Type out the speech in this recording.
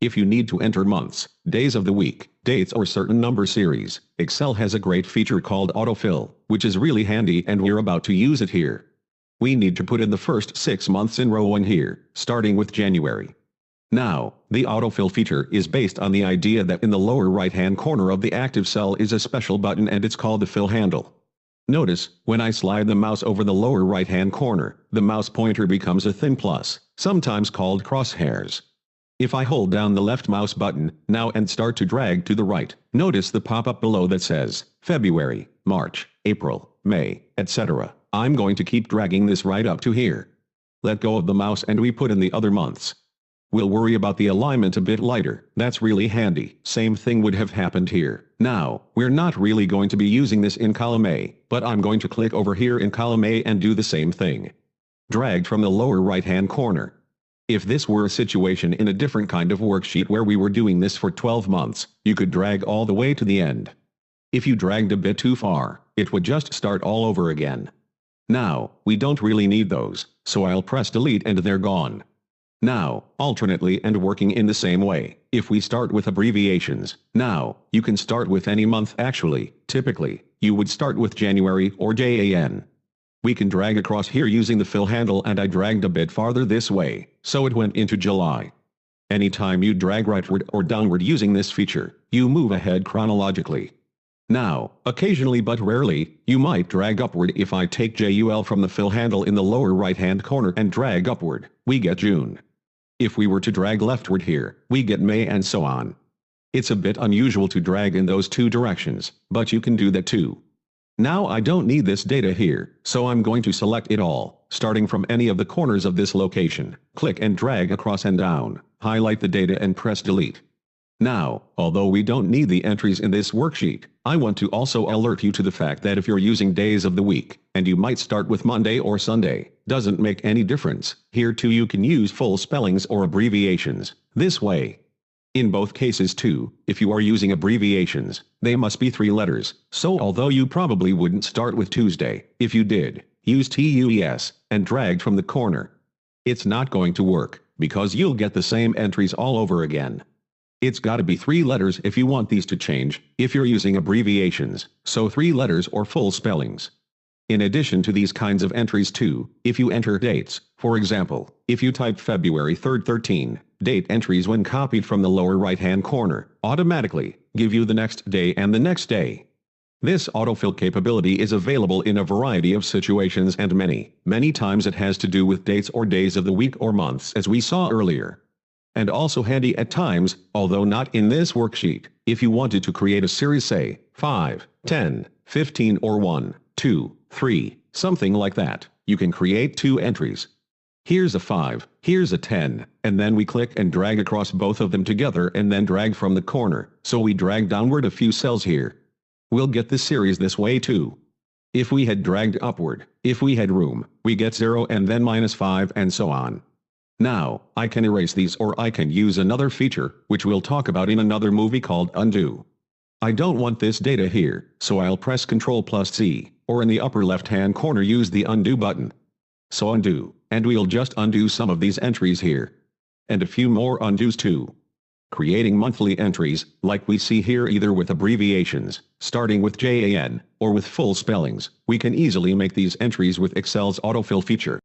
If you need to enter months, days of the week, dates or certain number series, Excel has a great feature called AutoFill, which is really handy and we're about to use it here. We need to put in the first 6 months in row 1 here, starting with January. Now, the AutoFill feature is based on the idea that in the lower right-hand corner of the active cell is a special button and it's called the fill handle. Notice, when I slide the mouse over the lower right-hand corner, the mouse pointer becomes a thin plus, sometimes called crosshairs. If I hold down the left mouse button now and start to drag to the right, notice the pop-up below that says February, March, April, May, etc. I'm going to keep dragging this right up to here. Let go of the mouse and we put in the other months. We'll worry about the alignment a bit later. That's really handy. Same thing would have happened here. Now, we're not really going to be using this in column A, but I'm going to click over here in column A and do the same thing. Drag from the lower right-hand corner. If this were a situation in a different kind of worksheet where we were doing this for 12 months, you could drag all the way to the end. If you dragged a bit too far, it would just start all over again. Now, we don't really need those, so I'll press delete and they're gone. Now, alternately and working in the same way, if we start with abbreviations, now, you can start with any month actually, typically, you would start with January or JAN. We can drag across here using the fill handle and I dragged a bit farther this way, so it went into July. Anytime you drag rightward or downward using this feature, you move ahead chronologically. Now, occasionally but rarely, you might drag upward. If I take JUL from the fill handle in the lower right-hand corner and drag upward, we get June. If we were to drag leftward here, we get May and so on. It's a bit unusual to drag in those two directions, but you can do that too. Now I don't need this data here, so I'm going to select it all, starting from any of the corners of this location. Click and drag across and down, highlight the data and press delete. Now, although we don't need the entries in this worksheet, I want to also alert you to the fact that if you're using days of the week, and you might start with Monday or Sunday, doesn't make any difference. Here too you can use full spellings or abbreviations, this way. In both cases too, if you are using abbreviations, they must be 3 letters, so although you probably wouldn't start with Tuesday, if you did, use TUES, and dragged from the corner. It's not going to work, because you'll get the same entries all over again. It's gotta be 3 letters if you want these to change, if you're using abbreviations, so 3 letters or full spellings. In addition to these kinds of entries too, if you enter dates, for example, if you type February 3rd 13, date entries when copied from the lower right-hand corner, automatically give you the next day and the next day. This autofill capability is available in a variety of situations and many times it has to do with dates or days of the week or months as we saw earlier. And also handy at times, although not in this worksheet, if you wanted to create a series say, 5, 10, 15 or 1, 2, 3, something like that, you can create 2 entries. Here's a 5, here's a 10, and then we click and drag across both of them together and then drag from the corner, so we drag downward a few cells here. We'll get this series this way too. If we had dragged upward, if we had room, we get 0 and then -5 and so on. Now, I can erase these or I can use another feature, which we'll talk about in another movie called undo. I don't want this data here, so I'll press Ctrl+C, or in the upper left-hand corner use the undo button. So undo, and we'll just undo some of these entries here. And a few more undos too. Creating monthly entries, like we see here either with abbreviations, starting with JAN, or with full spellings, we can easily make these entries with Excel's autofill feature.